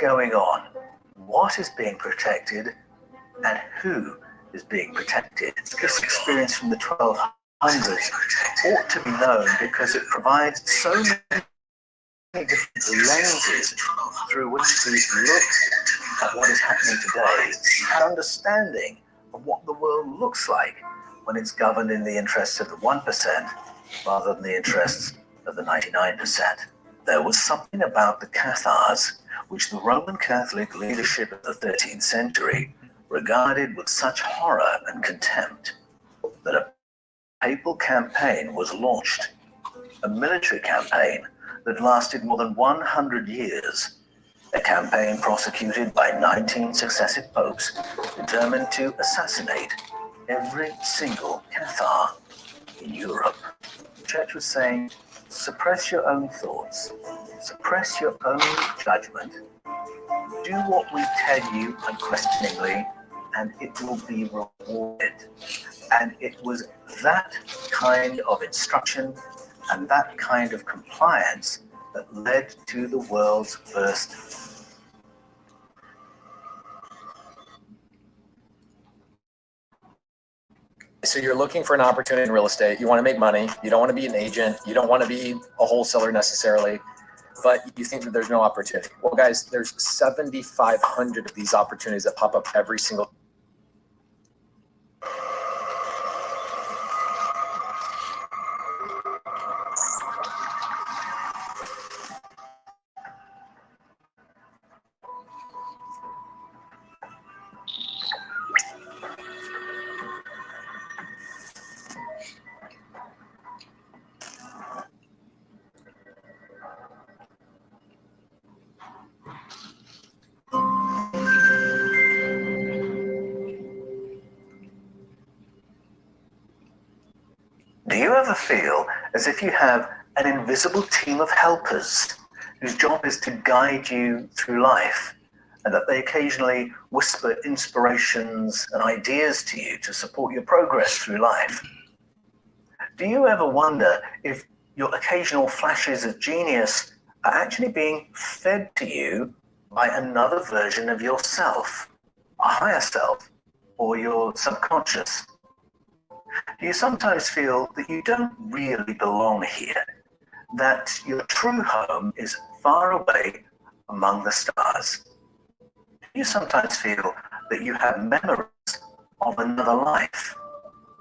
going on, what is being protected, and who is being protected. This experience from the 1200s ought to be known because it provides so many different lenses through which to look at what is happening today, and understanding of what the world looks like when it's governed in the interests of the 1% rather than the interests of the 99%. There was something about the Cathars which the Roman Catholic leadership of the 13th century regarded with such horror and contempt that a papal campaign was launched, a military campaign that lasted more than 100 years, a campaign prosecuted by 19 successive popes determined to assassinate every single Cathar in Europe. The Church was saying, suppress your own thoughts, suppress your own judgment, do what we tell you unquestioningly, and it will be rewarded. And it was that kind of instruction and that kind of compliance that led to the world's first. So you're looking for an opportunity in real estate. You want to make money. You don't want to be an agent. You don't want to be a wholesaler necessarily, but you think that there's no opportunity. Well, guys, there's 7,500 of these opportunities that pop up every single. Do you ever feel as if you have an invisible team of helpers whose job is to guide you through life, and that they occasionally whisper inspirations and ideas to you to support your progress through life? Do you ever wonder if your occasional flashes of genius are actually being fed to you by another version of yourself, a higher self, or your subconscious? Do you sometimes feel that you don't really belong here, that your true home is far away among the stars? Do you sometimes feel that you have memories of another life,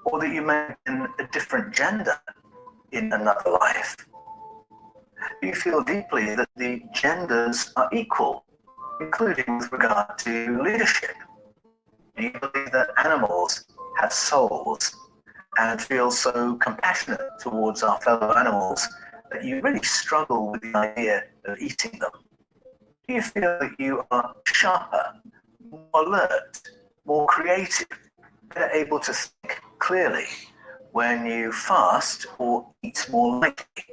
or that you may have been a different gender in another life? Do you feel deeply that the genders are equal, including with regard to leadership? Do you believe that animals have souls and feel so compassionate towards our fellow animals that you really struggle with the idea of eating them? Do you feel that you are sharper, more alert, more creative, better able to think clearly when you fast or eat more lightly?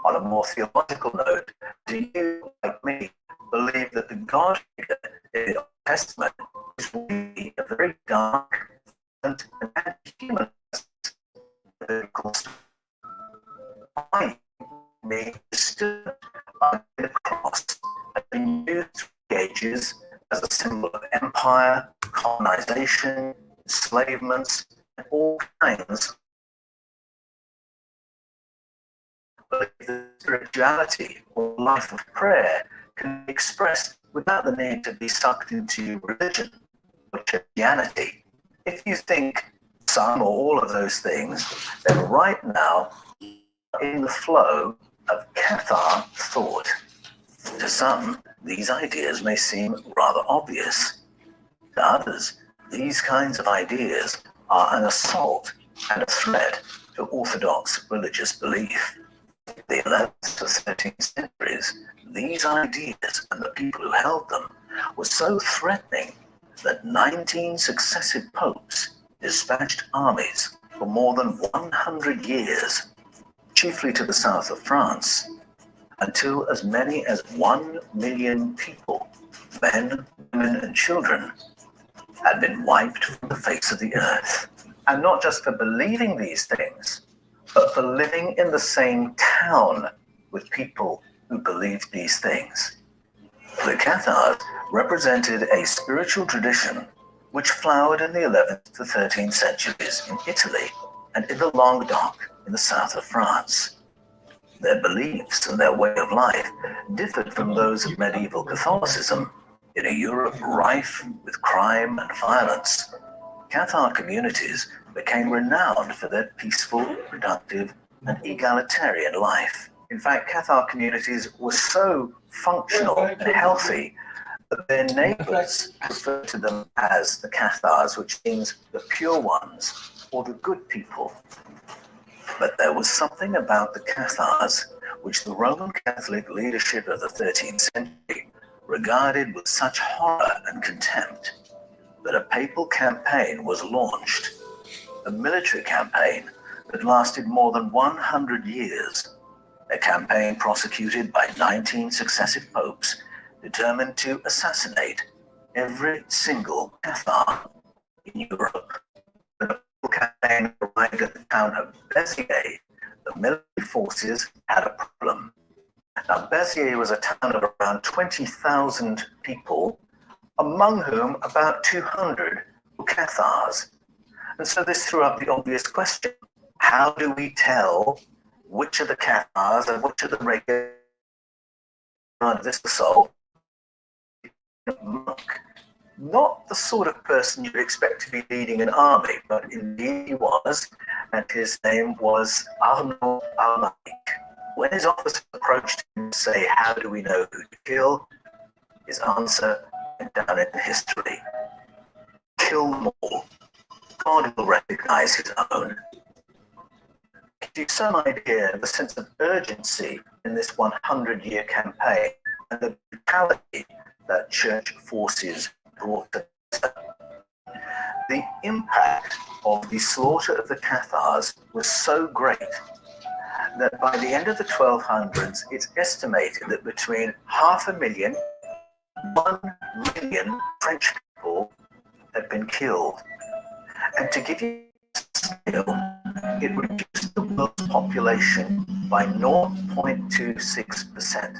On a more theological note, do you, like me, believe that the God figure in the Old Testament is really a very dark and anti-human? I may be disturbed by the cross has been used through the ages as a symbol of empire, colonization, enslavement, and all kinds. But the spirituality or life of prayer can be expressed without the need to be sucked into religion or Christianity. If you think some or all of those things, then right now in the flow of Cathar thought. To some, these ideas may seem rather obvious. To others, these kinds of ideas are an assault and a threat to orthodox religious belief. In the 11th to 13th centuries, these ideas and the people who held them were so threatening that 19 successive popes dispatched armies for more than 100 years, chiefly to the south of France, until as many as 1 million people, men, women, and children, had been wiped from the face of the earth. And not just for believing these things, but for living in the same town with people who believed these things. The Cathars represented a spiritual tradition which flowered in the 11th to 13th centuries in Italy and in the Languedoc in the south of France. Their beliefs and their way of life differed from those of medieval Catholicism in a Europe rife with crime and violence. Cathar communities became renowned for their peaceful, productive, and egalitarian life. In fact, Cathar communities were so functional and healthy that their neighbors referred to them as the Cathars, which means the pure ones or the good people. But there was something about the Cathars which the Roman Catholic leadership of the 13th century regarded with such horror and contempt that a papal campaign was launched, a military campaign that lasted more than 100 years, a campaign prosecuted by 19 successive popes determined to assassinate every single Cathar in Europe. The campaign arrived at the town of Béziers. The military forces had a problem. Now, Béziers was a town of around 20,000 people, among whom about 200 were Cathars. And so this threw up the obvious question: how do we tell which are the Cathars and which are the regular of this assault? Monk. Not the sort of person you'd expect to be leading an army, but indeed he was, and his name was Arnaud Almanic. When his officer approached him to say, how do we know who to kill? His answer went down in history: kill them all. God will recognize his own. To give you some idea of the sense of urgency in this 100-year campaign and the brutality that church forces brought to the impact of the slaughter of the Cathars was so great that by the end of the 1200s, it's estimated that between 500,000 and 1 million French people had been killed. And to give you a scale, it reduced the world's population by 0.26%.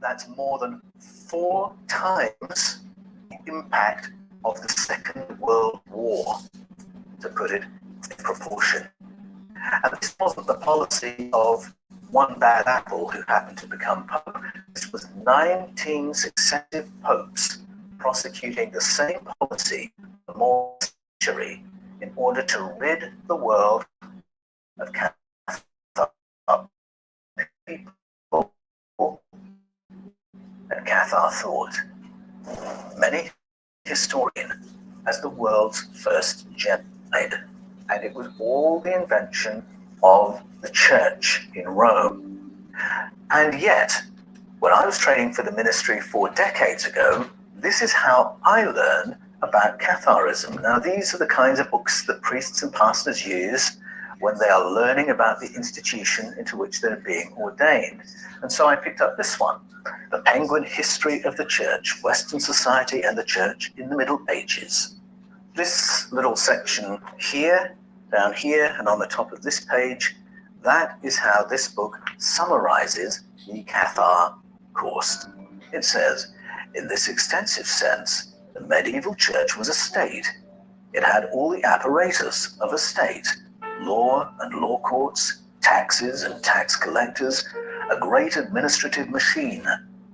That's more than 4 times the impact of the Second World War, to put it in proportion. And this wasn't the policy of one bad apple who happened to become pope. This was 19 successive popes prosecuting the same policy for more than a century in order to rid the world of Cathar people and Cathar thought. Many historian as the world's first genocide, and it was all the invention of the church in Rome. And yet, when I was training for the ministry 4 decades ago, this is how I learned about Catharism. Now, these are the kinds of books that priests and pastors use when they are learning about the institution into which they're being ordained. And so I picked up this one, The Penguin History of the Church, Western Society and the Church in the Middle Ages. This little section here, down here, and on the top of this page, that is how this book summarizes the Cathar course. It says, in this extensive sense, the medieval church was a state. It had all the apparatus of a state: law and law courts, taxes and tax collectors, a great administrative machine,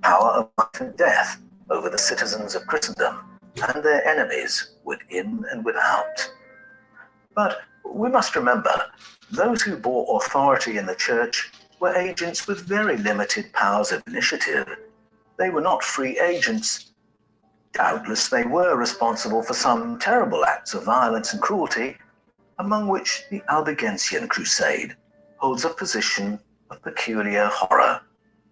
power of life and death over the citizens of Christendom and their enemies within and without. But we must remember, those who bore authority in the church were agents with very limited powers of initiative. They were not free agents. Doubtless they were responsible for some terrible acts of violence and cruelty, among which the Albigensian Crusade holds a position of peculiar horror.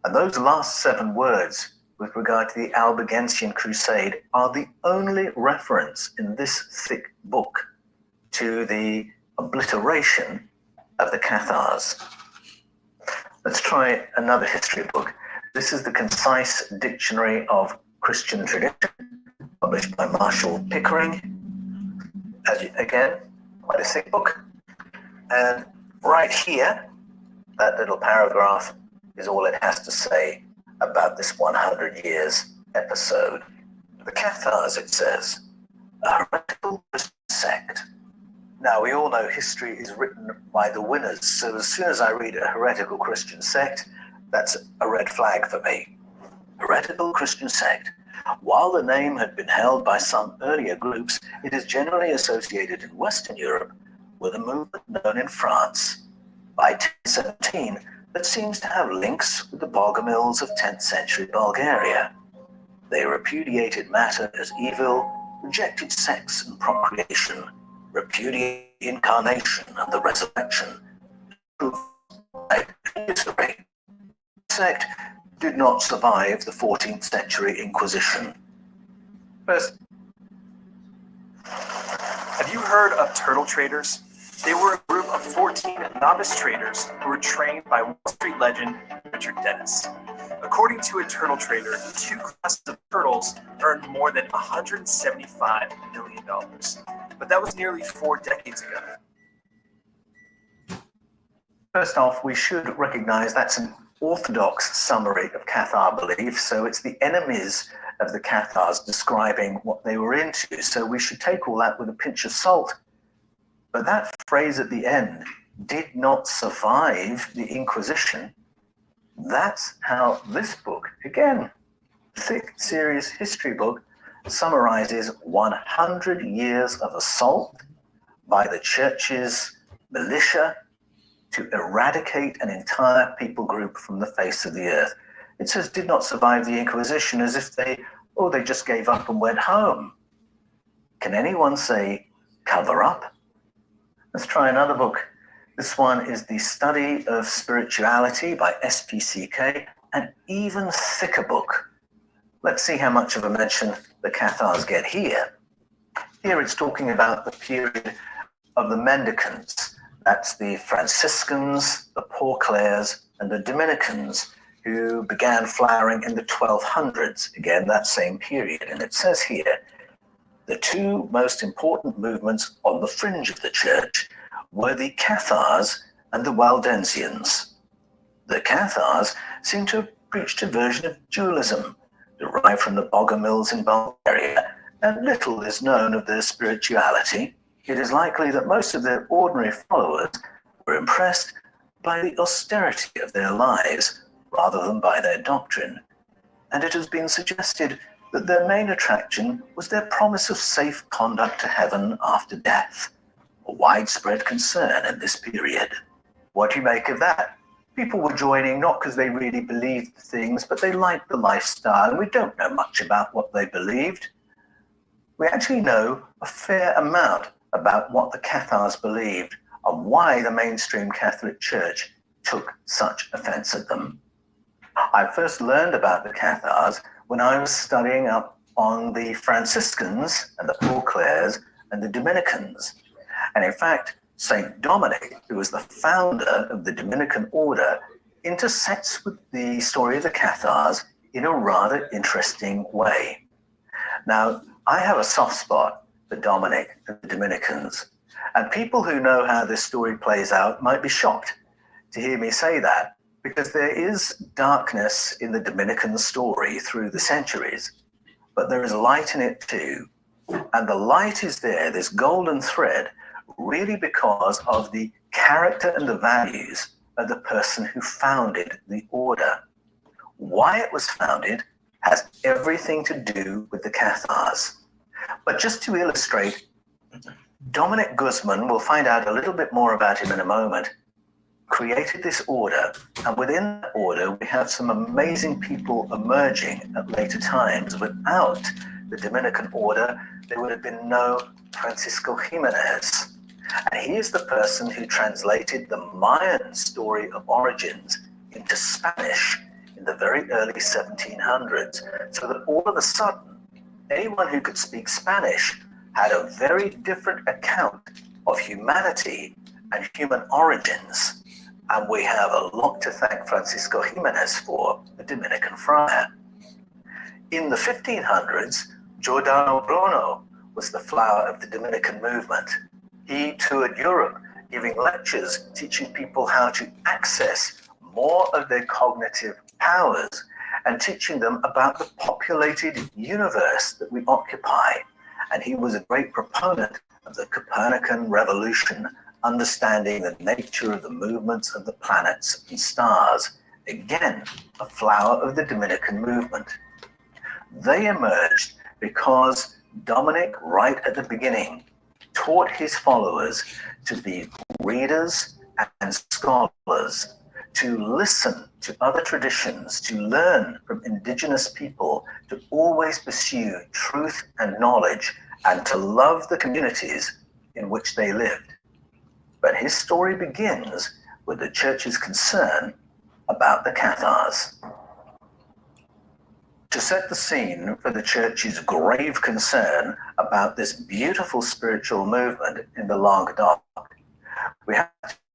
And those last 7 words with regard to the Albigensian Crusade are the only reference in this thick book to the obliteration of the Cathars. Let's try another history book. This is the Concise Dictionary of Christian Tradition, published by Marshall Pickering. Again, quite a thick book. And right here, that little paragraph is all it has to say about this 100 years episode. The Cathars, it says, a heretical Christian sect. Now, we all know history is written by the winners, so as soon as I read a heretical Christian sect, that's a red flag for me. Heretical Christian sect. While the name had been held by some earlier groups, it is generally associated in Western Europe with a movement known in France by 1017 that seems to have links with the Bogomils of 10th century Bulgaria. They repudiated matter as evil, rejected sex and procreation, repudiated the incarnation and the resurrection. The sect did not survive the 14th century Inquisition. First, have you heard of turtle traders? They were a group of 14 novice traders who were trained by Wall Street legend Richard Dennis. According to a turtle trader, two classes of turtles earned more than $175 million. But that was nearly 4 decades ago. First off, we should recognize that's an orthodox summary of Cathar belief, so it's the enemies of the Cathars describing what they were into, so we should take all that with a pinch of salt. But that phrase at the end, did not survive the Inquisition, that's how this book, again, thick, serious history book, summarizes 100 years of assault by the church's militia to eradicate an entire people group from the face of the earth. It says did not survive the Inquisition, as if they just gave up and went home. Can anyone say cover up? Let's try another book. This one is The Study of Spirituality by SPCK, an even thicker book. Let's see how much of a mention the Cathars get here. Here it's talking about the period of the mendicants. That's the Franciscans, the Poor Clares, and the Dominicans, who began flowering in the 1200s. Again, that same period. And it says here, the two most important movements on the fringe of the church were the Cathars and the Waldensians. The Cathars seem to have preached a version of dualism, derived from the Bogomils in Bulgaria, and little is known of their spirituality. It is likely that most of their ordinary followers were impressed by the austerity of their lives rather than by their doctrine, and it has been suggested that their main attraction was their promise of safe conduct to heaven after death, a widespread concern in this period. What do you make of that? People were joining not because they really believed things, but they liked the lifestyle, and we don't know much about what they believed. We actually know a fair amount about what the Cathars believed and why the mainstream Catholic Church took such offense at them. I first learned about the Cathars when I was studying up on the Franciscans and the Poor Clares and the Dominicans. And in fact, St. Dominic, who was the founder of the Dominican order, intersects with the story of the Cathars in a rather interesting way. Now, I have a soft spot for Dominic and the Dominicans, and people who know how this story plays out might be shocked to hear me say that, because there is darkness in the Dominican story through the centuries, but there is light in it too. And the light is there, this golden thread, really because of the character and the values of the person who founded the order. Why it was founded has everything to do with the Cathars. But just to illustrate, Dominic Guzman, we'll find out a little bit more about him in a moment, created this order, and within that order we have some amazing people emerging at later times. Without the Dominican order, there would have been no Francisco Jimenez. And he is the person who translated the Mayan story of origins into Spanish in the very early 1700s, so that all of a sudden, anyone who could speak Spanish had a very different account of humanity and human origins. And we have a lot to thank Francisco Jimenez for, the Dominican friar. In the 1500s, Giordano Bruno was the flower of the Dominican movement. He toured Europe, giving lectures, teaching people how to access more of their cognitive powers. and teaching them about the populated universe that we occupy. And he was a great proponent of the Copernican revolution, understanding the nature of the movements of the planets and stars. Again, a flower of the Dominican movement. They emerged because Dominic, right at the beginning, taught his followers to be readers and scholars, to listen to other traditions, to learn from indigenous people, to always pursue truth and knowledge, and to love the communities in which they lived. But his story begins with the church's concern about the Cathars. To set the scene for the church's grave concern about this beautiful spiritual movement in the Languedoc, we have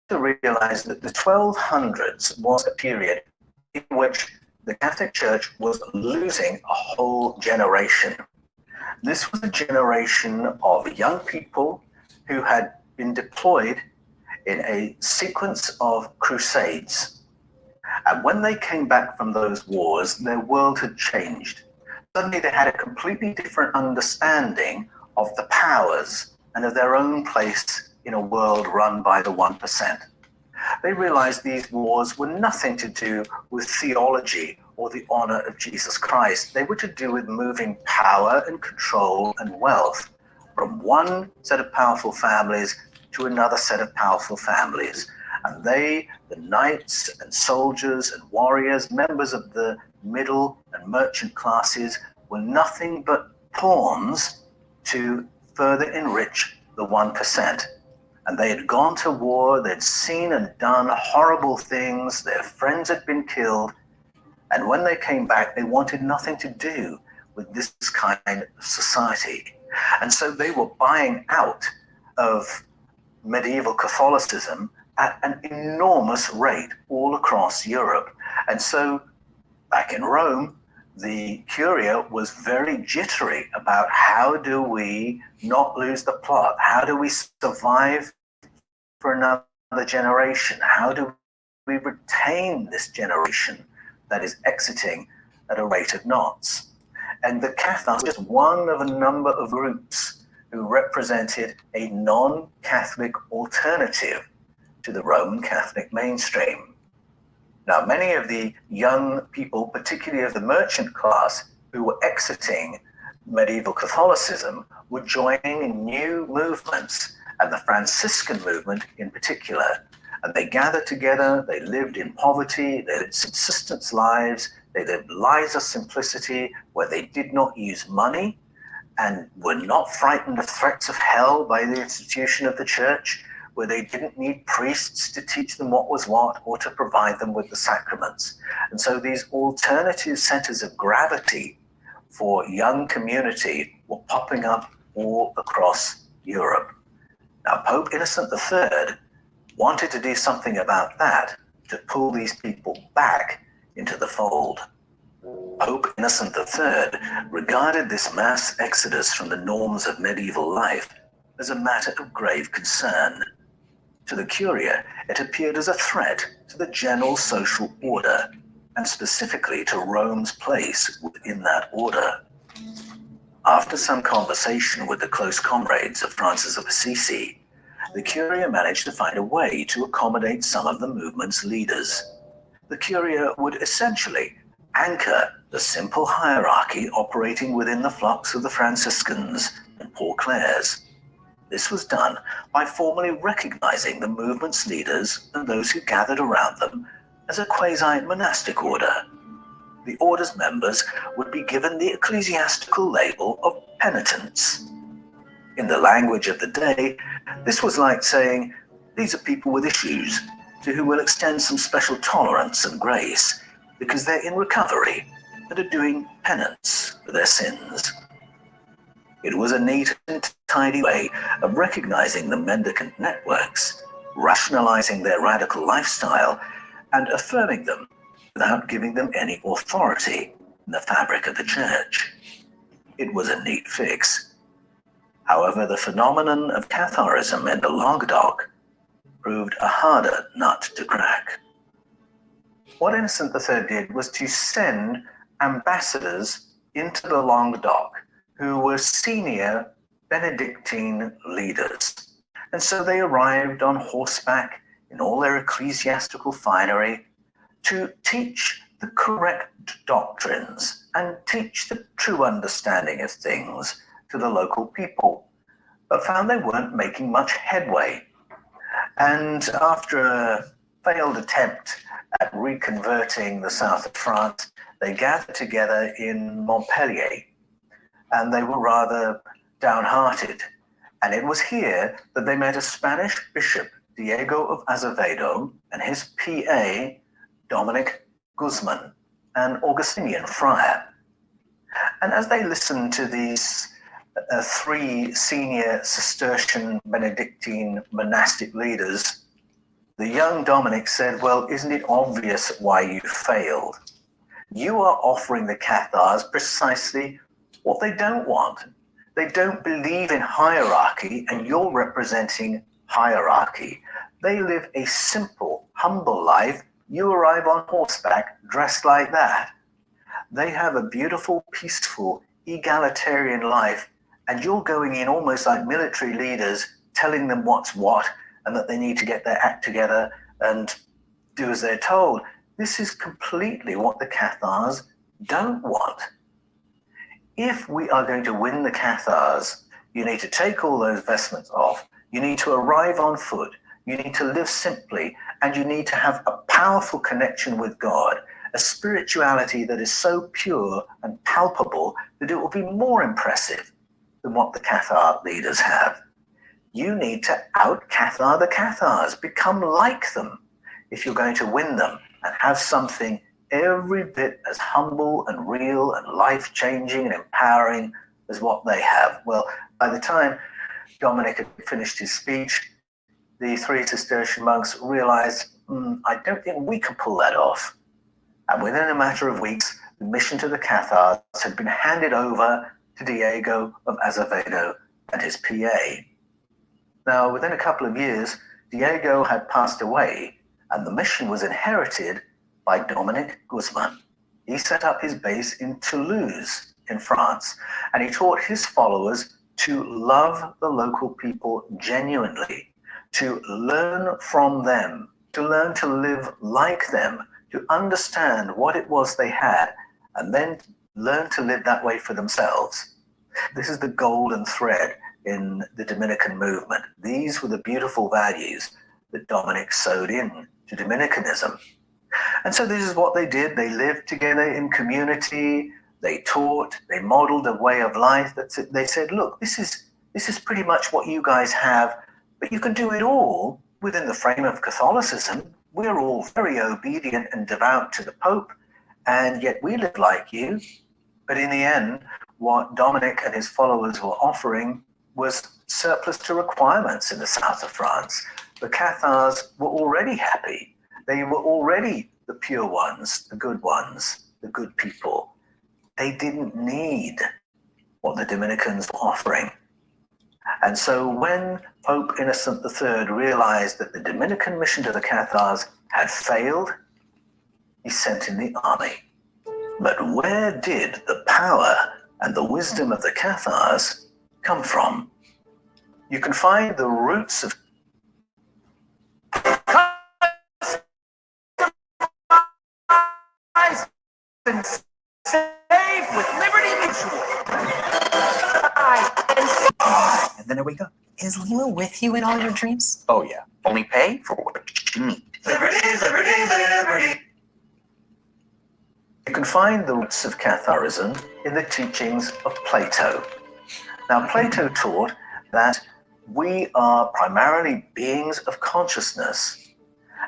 to realize that the 1200s was a period in which the Catholic Church was losing a whole generation. This was a generation of young people who had been deployed in a sequence of crusades. And when they came back from those wars, their world had changed. Suddenly they had a completely different understanding of the powers and of their own place in a world run by the 1%. They realized these wars were nothing to do with theology or the honor of Jesus Christ. They were to do with moving power and control and wealth from one set of powerful families to another set of powerful families. And they, the knights and soldiers and warriors, members of the middle and merchant classes, were nothing but pawns to further enrich the 1%. And they had gone to war, they'd seen and done horrible things, their friends had been killed, and when they came back, they wanted nothing to do with this kind of society. And so they were buying out of medieval Catholicism at an enormous rate all across Europe. And so back in Rome, the Curia was very jittery about how do we not lose the plot? How do we survive for another generation? How do we retain this generation that is exiting at a rate of knots? And the Cathars was just one of a number of groups who represented a non-Catholic alternative to the Roman Catholic mainstream. Now, many of the young people, particularly of the merchant class, who were exiting medieval Catholicism, were joining new movements, and the Franciscan movement in particular. And they gathered together, they lived in poverty, they lived subsistence lives, they lived lives of simplicity where they did not use money and were not frightened of threats of hell by the institution of the church, where they didn't need priests to teach them what was what or to provide them with the sacraments. And so these alternative centers of gravity for young community were popping up all across Europe. Now, Pope Innocent III wanted to do something about that, to pull these people back into the fold. Pope Innocent III regarded this mass exodus from the norms of medieval life as a matter of grave concern. To the Curia, it appeared as a threat to the general social order, and specifically to Rome's place within that order. After some conversation with the close comrades of Francis of Assisi, the Curia managed to find a way to accommodate some of the movement's leaders. The Curia would essentially anchor the simple hierarchy operating within the flocks of the Franciscans and Poor Clares. This was done by formally recognizing the movement's leaders and those who gathered around them as a quasi-monastic order. The order's members would be given the ecclesiastical label of penitents. In the language of the day, this was like saying, these are people with issues to whom we'll extend some special tolerance and grace because they're in recovery and are doing penance for their sins. It was a neat and tidy way of recognizing the mendicant networks, rationalizing their radical lifestyle, and affirming them without giving them any authority in the fabric of the church. It was a neat fix. However, the phenomenon of Catharism in the Languedoc proved a harder nut to crack. What Innocent III did was to send ambassadors into the Languedoc who were senior Benedictine leaders. And so they arrived on horseback in all their ecclesiastical finery to teach the correct doctrines and teach the true understanding of things to the local people, but found they weren't making much headway. And after a failed attempt at reconverting the south of France, they gathered together in Montpellier, and they were rather downhearted. And it was here that they met a Spanish bishop, Diego of Azevedo, and his PA, Dominic Guzman, an Augustinian friar. And as they listened to these three senior Cistercian Benedictine monastic leaders, the young Dominic said, well, isn't it obvious why you failed? You are offering the Cathars precisely what they don't want. They don't believe in hierarchy, and you're representing hierarchy. They live a simple, humble life. You arrive on horseback dressed like that. They have a beautiful, peaceful, egalitarian life, and you're going in almost like military leaders, telling them what's what, and that they need to get their act together and do as they're told. This is completely what the Cathars don't want. If we are going to win the Cathars, you need to take all those vestments off. You need to arrive on foot. You need to live simply, and you need to have a powerful connection with God, a spirituality that is so pure and palpable that it will be more impressive than what the Cathar leaders have. You need to out-Cathar the Cathars, become like them if you're going to win them and have something every bit as humble and real and life-changing and empowering as what they have. Well, by the time Dominic had finished his speech, the three Cistercian monks realized, I don't think we can pull that off. And within a matter of weeks, the mission to the Cathars had been handed over to Diego of Azevedo and his PA. Now, within a couple of years, Diego had passed away, and the mission was inherited by Dominic Guzman. He set up his base in Toulouse in France, and he taught his followers to love the local people genuinely, to learn from them, to learn to live like them, to understand what it was they had, and then learn to live that way for themselves. This is the golden thread in the Dominican movement. These were the beautiful values that Dominic sewed in to Dominicanism. And so this is what they did. They lived together in community, they taught, they modeled a way of life that they said, look, this is pretty much what you guys have, but you can do it all within the frame of Catholicism. We're all very obedient and devout to the Pope, and yet we live like you. But in the end, what Dominic and his followers were offering was surplus to requirements in the south of France. The Cathars were already happy. They were already the pure ones, the good people. They didn't need what the Dominicans were offering. And so when Pope Innocent III realized that the Dominican mission to the Cathars had failed, he sent in the army. But where did the power and the wisdom of the Cathars come from? You can find the roots of and save with Liberty Mutual. And then there we go. Is Lima with you in all your dreams? Oh, yeah. Only pay for what you need. Liberty, liberty, liberty. You can find the roots of Catharism in the teachings of Plato. Now, Plato taught that we are primarily beings of consciousness,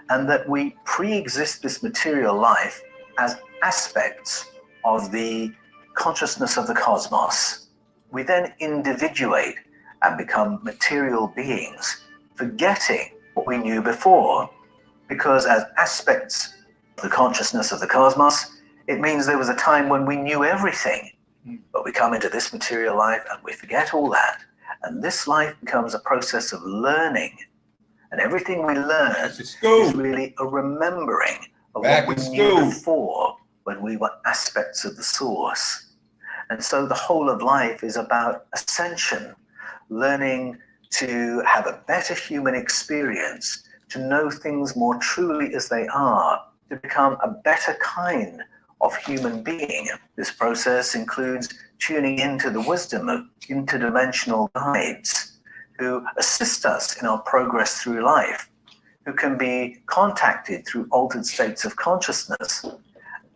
and that we pre-exist this material life as aspects of the consciousness of the cosmos. We then individuate and become material beings, forgetting what we knew before, because as aspects of the consciousness of the cosmos, it means there was a time when we knew everything, but we come into this material life and we forget all that. And this life becomes a process of learning. And everything we learn is really a remembering of what we knew before. when we were aspects of the source. And so the whole of life is about ascension, learning to have a better human experience, to know things more truly as they are, to become a better kind of human being. This process includes tuning into the wisdom of interdimensional guides who assist us in our progress through life, who can be contacted through altered states of consciousness,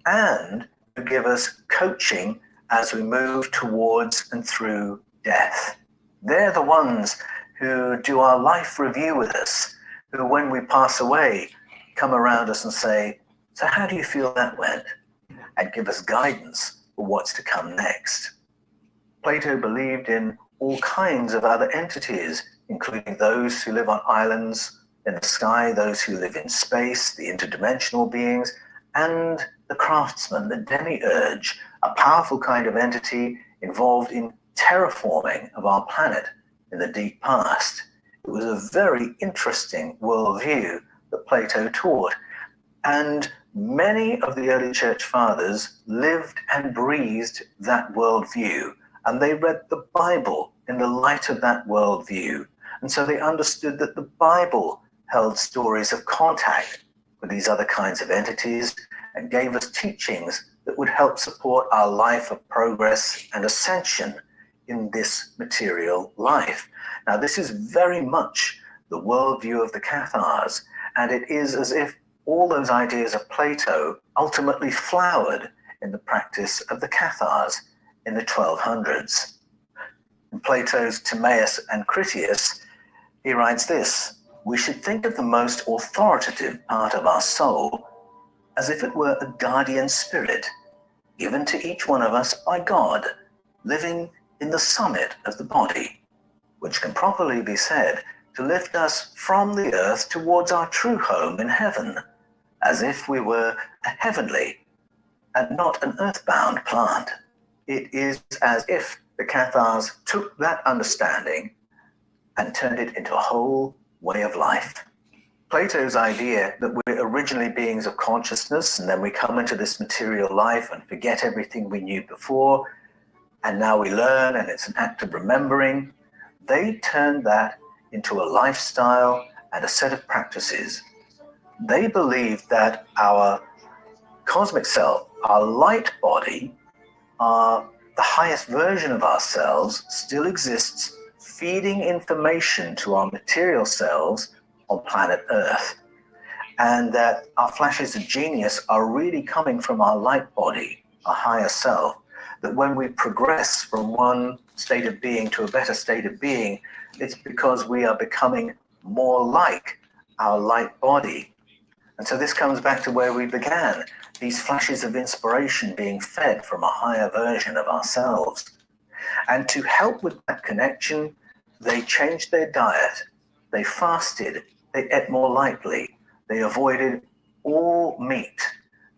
and who give us coaching as we move towards and through death. They're the ones who do our life review with us, who when we pass away, come around us and say, "So how do you feel that went?" and give us guidance for what's to come next. Plato believed in all kinds of other entities, including those who live on islands in the sky, those who live in space, the interdimensional beings, and the craftsman, the demiurge, a powerful kind of entity involved in terraforming of our planet in the deep past. It was a very interesting worldview that Plato taught, and many of the early church fathers lived and breathed that worldview, and they read the Bible in the light of that worldview. And so they understood that the Bible held stories of contact with these other kinds of entities and gave us teachings that would help support our life of progress and ascension in this material life. Now, this is very much the worldview of the Cathars, and it is as if all those ideas of Plato ultimately flowered in the practice of the Cathars in the 1200s. In Plato's Timaeus and Critias, he writes this: "We should think of the most authoritative part of our soul as if it were a guardian spirit, given to each one of us by God, living in the summit of the body, which can properly be said to lift us from the earth towards our true home in heaven, as if we were a heavenly and not an earthbound plant." It is as if the Cathars took that understanding and turned it into a whole way of life. Plato's idea that we're originally beings of consciousness and then we come into this material life and forget everything we knew before, and now we learn and it's an act of remembering, they turned that into a lifestyle and a set of practices. They believed that our cosmic self, our light body, the highest version of ourselves, still exists, feeding information to our material selves on planet Earth, and that our flashes of genius are really coming from our light body, our higher self, that when we progress from one state of being to a better state of being, it's because we are becoming more like our light body. And so this comes back to where we began, these flashes of inspiration being fed from a higher version of ourselves. And to help with that connection, they changed their diet, they fasted, they ate more lightly, they avoided all meat.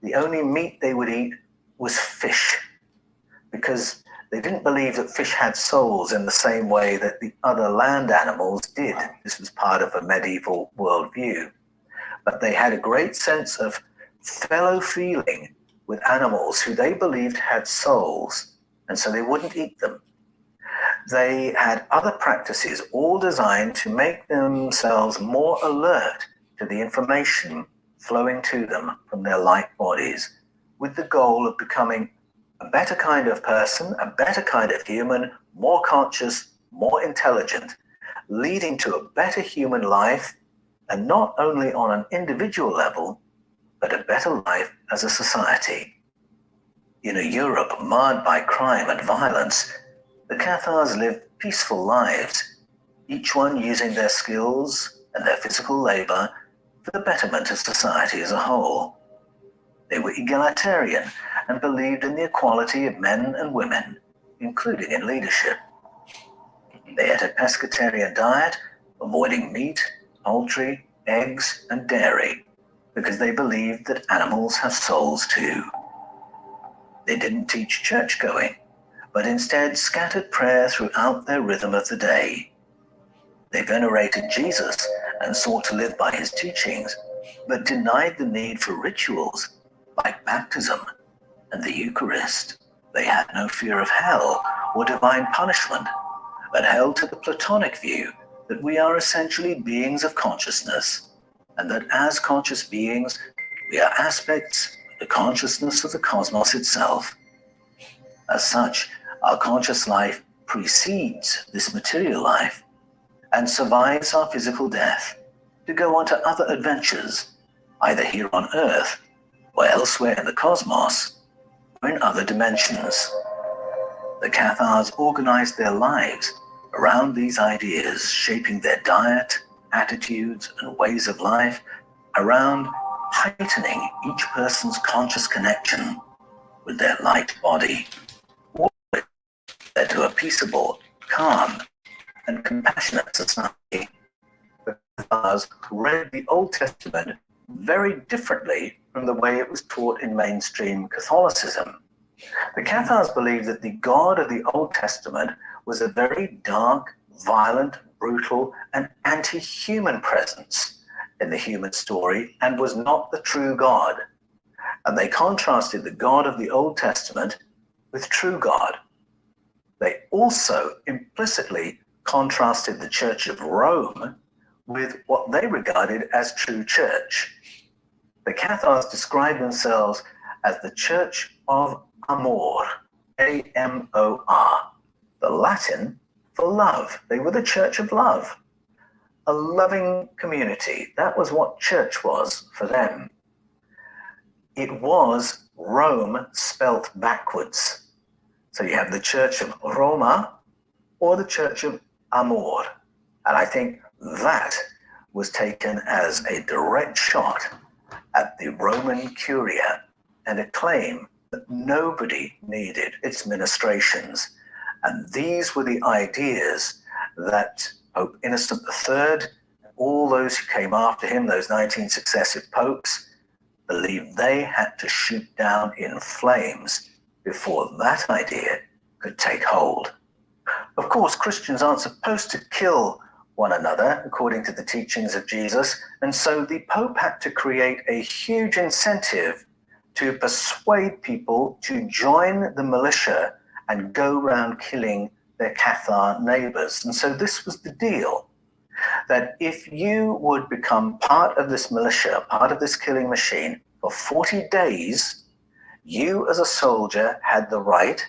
The only meat they would eat was fish, because they didn't believe that fish had souls in the same way that the other land animals did. This was part of a medieval worldview. But they had a great sense of fellow feeling with animals who they believed had souls, and so they wouldn't eat them. They had other practices, all designed to make themselves more alert to the information flowing to them from their light bodies, with the goal of becoming a better kind of person, a better kind of human, more conscious, more intelligent, leading to a better human life, and not only on an individual level, but a better life as a society. In a Europe marred by crime and violence, the Cathars lived peaceful lives, each one using their skills and their physical labor for the betterment of society as a whole. They were egalitarian and believed in the equality of men and women, including in leadership. They ate a pescatarian diet, avoiding meat, poultry, eggs, and dairy, because they believed that animals have souls too. They didn't teach church-going, but instead scattered prayer throughout their rhythm of the day. They venerated Jesus and sought to live by his teachings, but denied the need for rituals like baptism and the Eucharist. They had no fear of hell or divine punishment, but held to the Platonic view that we are essentially beings of consciousness, and that as conscious beings, we are aspects of the consciousness of the cosmos itself. As such, our conscious life precedes this material life and survives our physical death to go on to other adventures, either here on Earth or elsewhere in the cosmos or in other dimensions. The Cathars organized their lives around these ideas, shaping their diet, attitudes, and ways of life around heightening each person's conscious connection with their light body. What led to a peaceable, calm, and compassionate society. The Cathars read the Old Testament very differently from the way it was taught in mainstream Catholicism. The Cathars believed that the God of the Old Testament was a very dark, violent, brutal, and anti-human presence in the human story and was not the true God. And they contrasted the God of the Old Testament with true God. They also implicitly contrasted the Church of Rome with what they regarded as true church. The Cathars described themselves as the Church of Amor, A-M-O-R, the Latin for love. They were the Church of Love, a loving community. That was what church was for them. It was Rome spelt backwards. So you have the Church of Roma or the Church of Amor. And I think that was taken as a direct shot at the Roman Curia and a claim that nobody needed its ministrations. And these were the ideas that Pope Innocent III, all those who came after him, those 19 successive popes, believed they had to shoot down in flames before that idea could take hold. Of course, Christians aren't supposed to kill one another according to the teachings of Jesus, and so the Pope had to create a huge incentive to persuade people to join the militia and go around killing their Cathar neighbors. And so this was the deal, that if you would become part of this militia, part of this killing machine for 40 days, you as a soldier had the right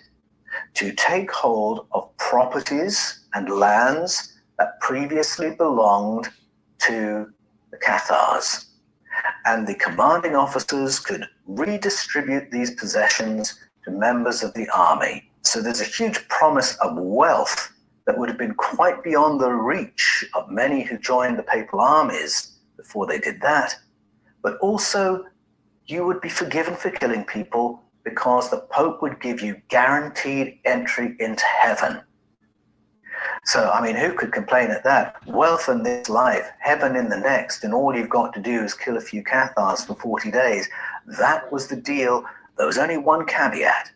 to take hold of properties and lands that previously belonged to the Cathars. And the commanding officers could redistribute these possessions to members of the army. So there's a huge promise of wealth that would have been quite beyond the reach of many who joined the papal armies before they did that. But also, you would be forgiven for killing people because the Pope would give you guaranteed entry into heaven. So, I mean, who could complain at that? Wealth in this life, heaven in the next, and all you've got to do is kill a few Cathars for 40 days. That was the deal. There was only one caveat.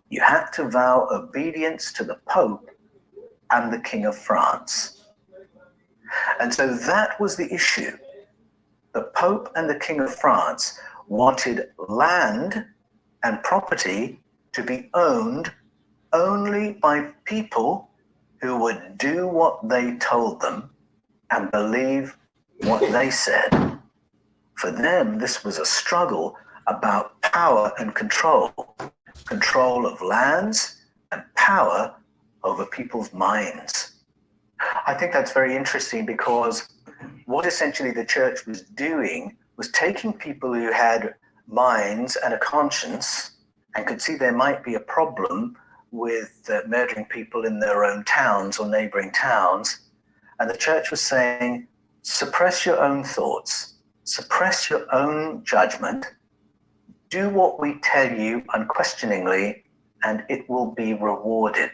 You had to vow obedience to the Pope and the King of France. And so that was the issue. The Pope and the King of France wanted land and property to be owned only by people who would do what they told them and believe what they said. For them, this was a struggle about power and control of lands and power over people's minds. I think that's very interesting because what essentially the church was doing was taking people who had minds and a conscience and could see there might be a problem with murdering people in their own towns or neighboring towns. And the church was saying, suppress your own thoughts, suppress your own judgment, do what we tell you unquestioningly, and it will be rewarded.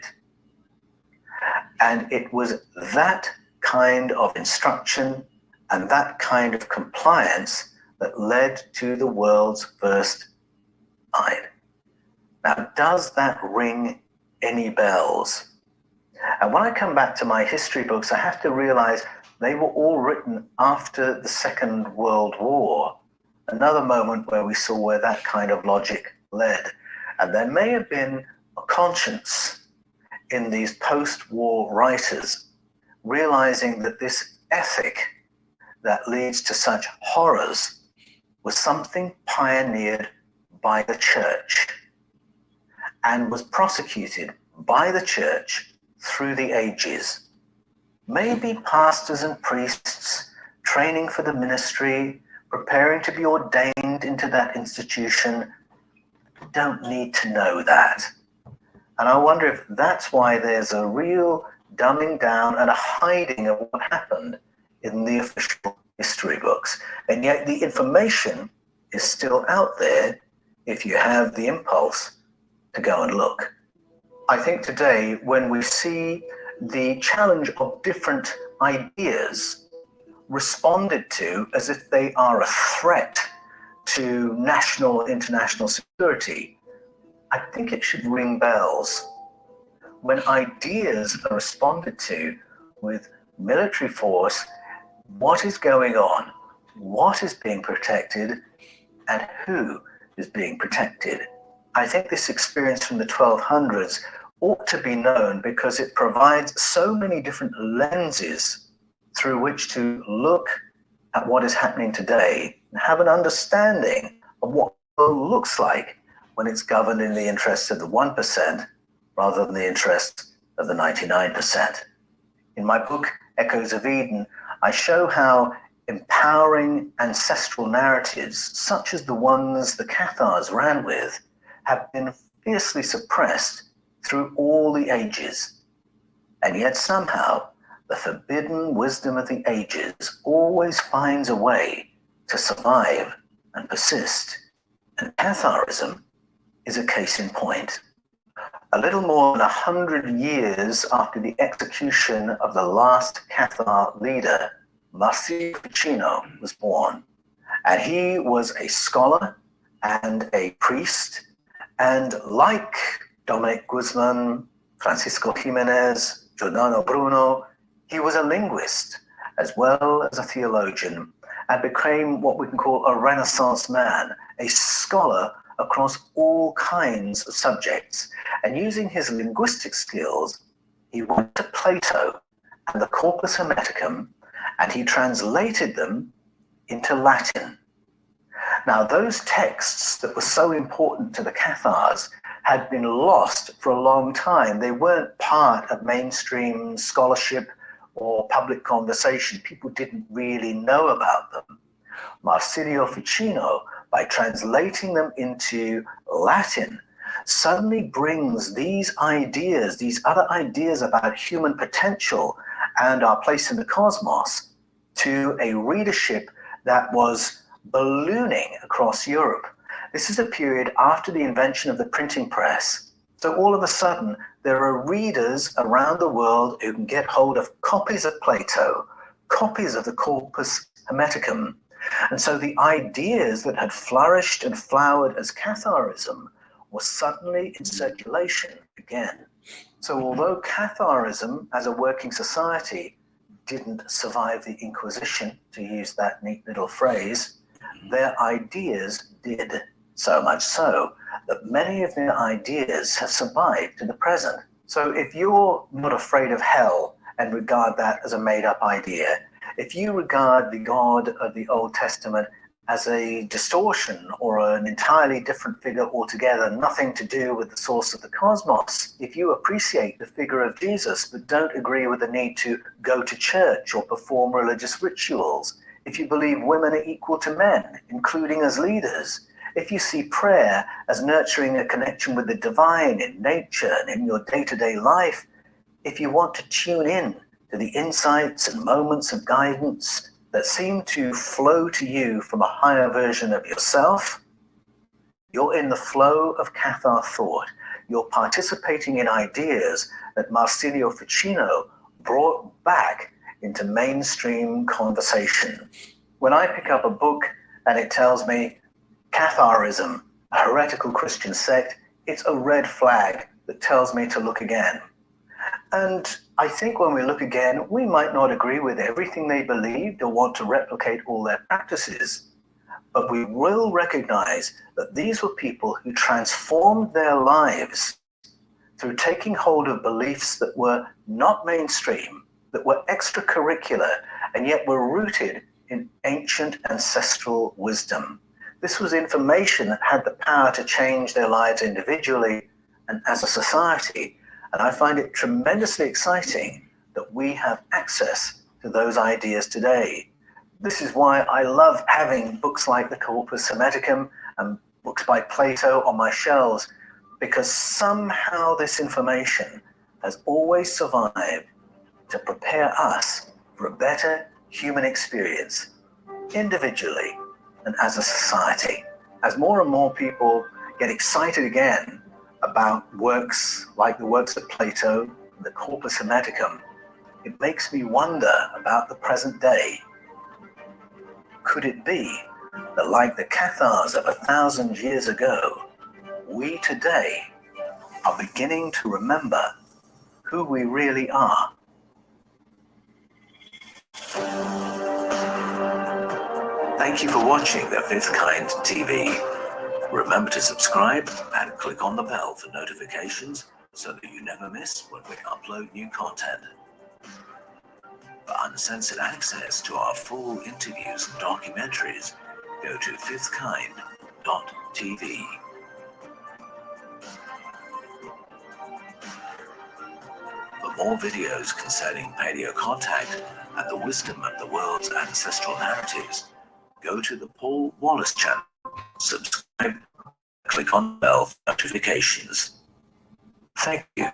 And it was that kind of instruction and that kind of compliance that led to the world's first Crusade. Now, does that ring any bells? And when I come back to my history books, I have to realize they were all written after the Second World War, another moment where we saw where that kind of logic led. And there may have been a conscience in these post-war writers realizing that this ethic that leads to such horrors was something pioneered by the church and was prosecuted by the church through the ages. Maybe pastors and priests training for the ministry, preparing to be ordained into that institution, don't need to know that. And I wonder if that's why there's a real dumbing down and a hiding of what happened in the official history books. And yet the information is still out there if you have the impulse to go and look. I think today, when we see the challenge of different ideas responded to as if they are a threat to national or international security, I think it should ring bells. When ideas are responded to with military force, what is going on, what is being protected, and who is being protected. I think this experience from the 1200s ought to be known because it provides so many different lenses through which to look at what is happening today and have an understanding of what the world looks like when it's governed in the interests of the 1% rather than the interests of the 99%. In my book, Echoes of Eden, I show how empowering ancestral narratives, such as the ones the Cathars ran with, have been fiercely suppressed through all the ages. And yet somehow, the forbidden wisdom of the ages always finds a way to survive and persist. And Catharism is a case in point. A little more than 100 years after the execution of the last Cathar leader, Marsilio Ficino was born. And he was a scholar and a priest. And like Dominic Guzman, Francisco Jimenez, Giordano Bruno, he was a linguist as well as a theologian and became what we can call a Renaissance man, a scholar across all kinds of subjects. And using his linguistic skills, he went to Plato and the Corpus Hermeticum, and he translated them into Latin. Now, those texts that were so important to the Cathars had been lost for a long time. They weren't part of mainstream scholarship or public conversation. People didn't really know about them. Marsilio Ficino, by translating them into Latin, suddenly brings these ideas, these other ideas about human potential and our place in the cosmos, to a readership that was ballooning across Europe. This is a period after the invention of the printing press. So all of a sudden, there are readers around the world who can get hold of copies of Plato, copies of the Corpus Hermeticum. And so the ideas that had flourished and flowered as Catharism were suddenly in circulation again. So although Catharism as a working society didn't survive the Inquisition, to use that neat little phrase, their ideas did. So much so that many of their ideas have survived to the present. So if you're not afraid of hell and regard that as a made-up idea, if you regard the God of the Old Testament as a distortion or an entirely different figure altogether, nothing to do with the source of the cosmos, if you appreciate the figure of Jesus but don't agree with the need to go to church or perform religious rituals, if you believe women are equal to men, including as leaders, if you see prayer as nurturing a connection with the divine in nature and in your day-to-day life, if you want to tune in to the insights and moments of guidance that seem to flow to you from a higher version of yourself, you're in the flow of Cathar thought. You're participating in ideas that Marsilio Ficino brought back into mainstream conversation. When I pick up a book and it tells me Catharism, a heretical Christian sect, it's a red flag that tells me to look again. And I think when we look again, we might not agree with everything they believed or want to replicate all their practices, but we will recognize that these were people who transformed their lives through taking hold of beliefs that were not mainstream, that were extracurricular, and yet were rooted in ancient ancestral wisdom. This was information that had the power to change their lives individually and as a society. And I find it tremendously exciting that we have access to those ideas today. This is why I love having books like the Corpus Hermeticum and books by Plato on my shelves, because somehow this information has always survived to prepare us for a better human experience, individually and as a society. As more and more people get excited again about works like the works of Plato, the Corpus Hermeticum, it makes me wonder about the present day. Could it be that, like the Cathars of 1,000 years ago, we today are beginning to remember who we really are? Thank you for watching The Fifth Kind TV. Remember to subscribe and click on the bell for notifications so that you never miss when we upload new content. For uncensored access to our full interviews and documentaries, go to fifthkind.tv. For more videos concerning paleocontact and the wisdom of the world's ancestral narratives, go to the Paul Wallis channel, subscribe, click on the bell for notifications. Thank you.